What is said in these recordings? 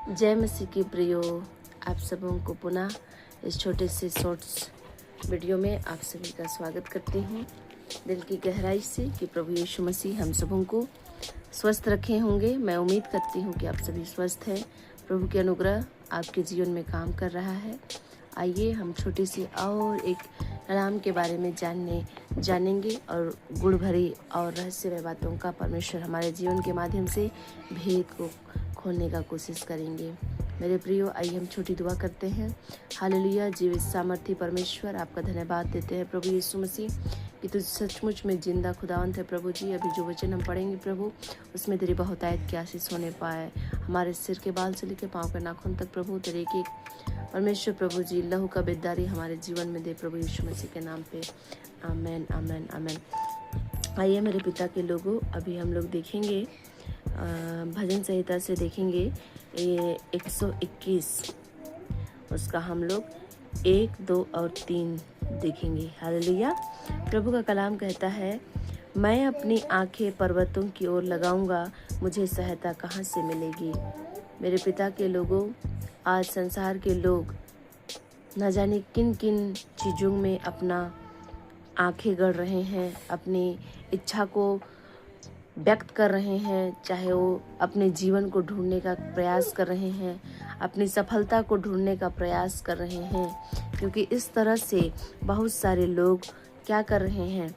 जय मसीह की प्रियो, आप सबों को पुनः इस छोटे से शॉर्ट्स वीडियो में आप सभी का स्वागत करती हूँ दिल की गहराई से कि प्रभु यीशु मसीह हम सबों को स्वस्थ रखे होंगे। मैं उम्मीद करती हूँ कि आप सभी स्वस्थ हैं। प्रभु के अनुग्रह आपके जीवन में काम कर रहा है। आइए हम छोटी सी और एक कलाम के बारे में जानेंगे और गुण भरी और रहस्यमय बातों का परमेश्वर हमारे जीवन के माध्यम से भेद को खोलने का कोशिश करेंगे। मेरे प्रियो, आइए हम छोटी दुआ करते हैं। हालेलुया। जीवित सामर्थी परमेश्वर, आपका धन्यवाद देते हैं प्रभु यीशु मसीह कि तू सचमुच में जिंदा खुदावंत है। प्रभु जी, अभी जो वचन हम पढ़ेंगे प्रभु, उसमें तेरी बहुतायत की आशीष होने पाए। हमारे सिर के बाल से लेकर पाँव के नाखून तक प्रभु तेरे एक परमेश्वर प्रभु जी लहू का बेदारी हमारे जीवन में दे प्रभु यीशु मसीह के नाम पे। आमेन आमेन आमेन। आइए मेरे पिता के लोगों, अभी हम लोग देखेंगे भजन संहिता से देखेंगे ये 121, उसका हम लोग 1, 2 और 3 देखेंगे। हालेलुया। प्रभु का कलाम कहता है, मैं अपनी आंखें पर्वतों की ओर लगाऊंगा, मुझे सहायता कहाँ से मिलेगी। मेरे पिता के लोगों, आज संसार के लोग न जाने किन किन चीज़ों में अपना आंखें गड़ रहे हैं, अपनी इच्छा को व्यक्त कर रहे हैं, चाहे वो अपने जीवन को ढूंढने का प्रयास कर रहे हैं, अपनी सफलता को ढूंढने का प्रयास कर रहे हैं। क्योंकि इस तरह से बहुत सारे लोग क्या कर रहे हैं,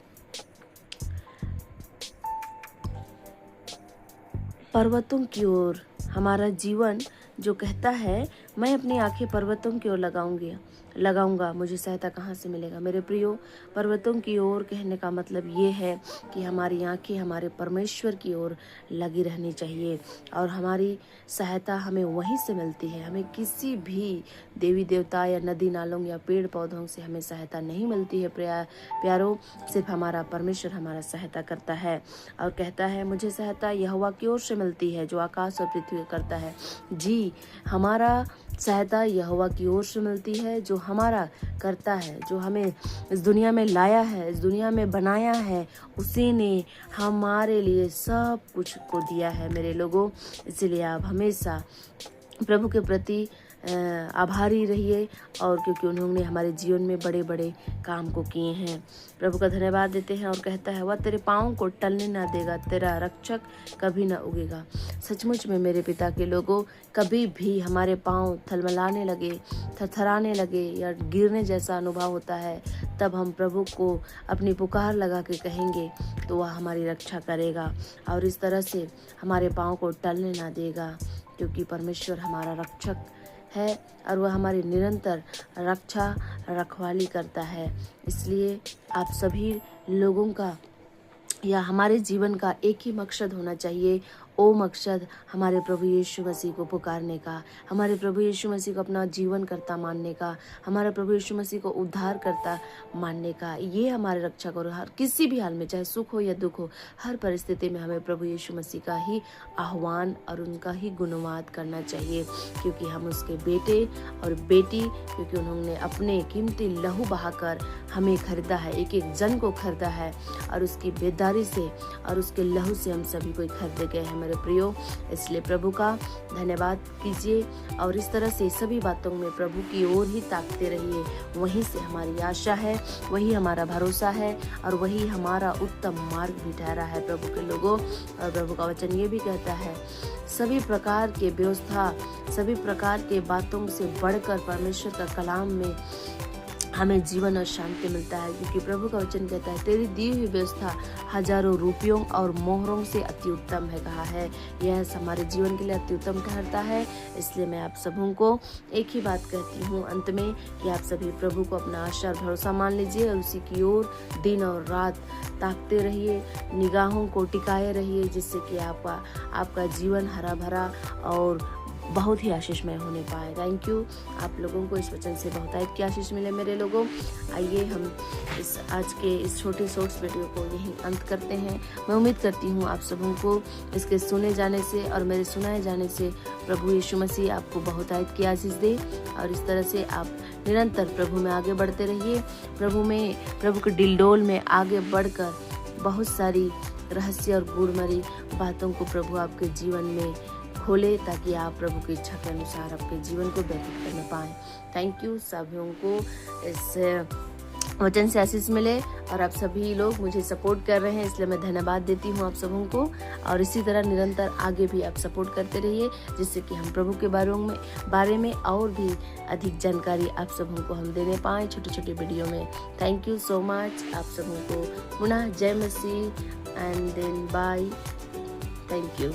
पर्वतों की ओर, हमारा जीवन जो कहता है मैं अपनी आंखें पर्वतों की ओर लगाऊंगा, मुझे सहायता कहाँ से मिलेगा। मेरे प्रियो, पर्वतों की ओर कहने का मतलब ये है कि हमारी आंखें हमारे परमेश्वर की ओर लगी रहनी चाहिए और हमारी सहायता हमें वहीं से मिलती है। हमें किसी भी देवी देवता या नदी नालों या पेड़ पौधों से हमें सहायता नहीं मिलती है प्यारों, सिर्फ हमारा परमेश्वर हमारा सहायता करता है और कहता है मुझे सहायता यहोवा की ओर से मिलती है जो आकाश और पृथ्वी करता है। जी, हमारा सहायता यहोवा की ओर से मिलती है जो हमारा करता है, जो हमें इस दुनिया में लाया है, इस दुनिया में बनाया है, उसी ने हमारे लिए सब कुछ को दिया है मेरे लोगों। इसलिए आप हमेशा प्रभु के प्रति आभारी रहिए और क्योंकि उन्होंने हमारे जीवन में बड़े बड़े काम को किए हैं। प्रभु का धन्यवाद देते हैं और कहता है वह तेरे पाँव को टलने ना देगा, तेरा रक्षक कभी ना उगेगा। सचमुच में मेरे पिता के लोगों, कभी भी हमारे पाँव थलमलाने लगे, थरथराने लगे या गिरने जैसा अनुभव होता है, तब हम प्रभु को अपनी पुकार लगा के कहेंगे तो वह हमारी रक्षा करेगा और इस तरह से हमारे पाँव को टलने ना देगा। क्योंकि परमेश्वर हमारा रक्षक है और वह हमारी निरंतर रक्षा रखवाली करता है। इसलिए आप सभी लोगों का या हमारे जीवन का एक ही मकसद होना चाहिए, वो मकसद हमारे प्रभु यीशु मसीह को पुकारने का, हमारे प्रभु यीशु मसीह को अपना जीवन करता मानने का, हमारे प्रभु यीशु मसीह को उद्धार करता मानने का। ये हमारे रक्षक और हर किसी भी हाल में, चाहे सुख हो या दुख हो, हर परिस्थिति में हमें प्रभु यीशु मसीह का ही आह्वान और उनका ही गुणवाद करना चाहिए। क्योंकि हम उसके बेटे और बेटी, क्योंकि उन्होंने अपने कीमती लहू बहाकर हमें खरीदा है, एक एक जन को खरीदा है और उसकी बेदारी से और उसके लहू से हम सभी को खरीदे गए हैं मेरे प्रियो। इसलिए प्रभु का धन्यवाद कीजिए और इस तरह से सभी बातों में प्रभु की ओर ही ताकते रहिए। वहीं से हमारी आशा है, वही हमारा भरोसा है और वही हमारा उत्तम मार्ग भी ठहरा है प्रभु के लोगों। और प्रभु का वचन ये भी कहता है सभी प्रकार के व्यवस्था, सभी प्रकार के बातों से बढ़कर परमेश्वर का कलाम में हमें जीवन और शांति मिलता है। क्योंकि प्रभु का वचन कहता है तेरी दी हुई व्यवस्था हजारों रुपयों और मोहरों से अति उत्तम है कहा है। यह हमारे जीवन के लिए अति उत्तम ठहरता है। इसलिए मैं आप सबों को एक ही बात कहती हूँ अंत में कि आप सभी प्रभु को अपना आशा और भरोसा मान लीजिए और उसी की ओर दिन और रात ताकते रहिए, निगाहों को टिकाए रहिए, जिससे कि आपका जीवन हरा भरा और बहुत ही आशीषमय होने पाए। Thank you. आप लोगों को इस वचन से बहुतायत की आशीष मिले मेरे लोगों। आइए हम इस आज के इस छोटे शॉर्ट्स वीडियो को यहीं अंत करते हैं। मैं उम्मीद करती हूँ आप सबों को इसके सुने जाने से और मेरे सुनाए जाने से प्रभु यीशु मसीह आपको बहुतायत की आशीष दे और इस तरह से आप निरंतर प्रभु में आगे बढ़ते रहिए। प्रभु के डिलडोल में आगे बढ़कर बहुत सारी रहस्य और गूढ़ भरी बातों को प्रभु आपके जीवन में खोले ताकि आप प्रभु की इच्छा के अनुसार अपने जीवन को व्यतीत करने पाएं। थैंक यू सभी को इस वचन से आशीष मिले और आप सभी लोग मुझे सपोर्ट कर रहे हैं, इसलिए मैं धन्यवाद देती हूँ आप सबों को। और इसी तरह निरंतर आगे भी आप सपोर्ट करते रहिए, जिससे कि हम प्रभु के बारे में और भी अधिक जानकारी आप सबों को हम देने पाएँ छोटे छोटे वीडियो में। Thank you so much. आप सबों को पुनः जय मसीह and then bye. Thank you.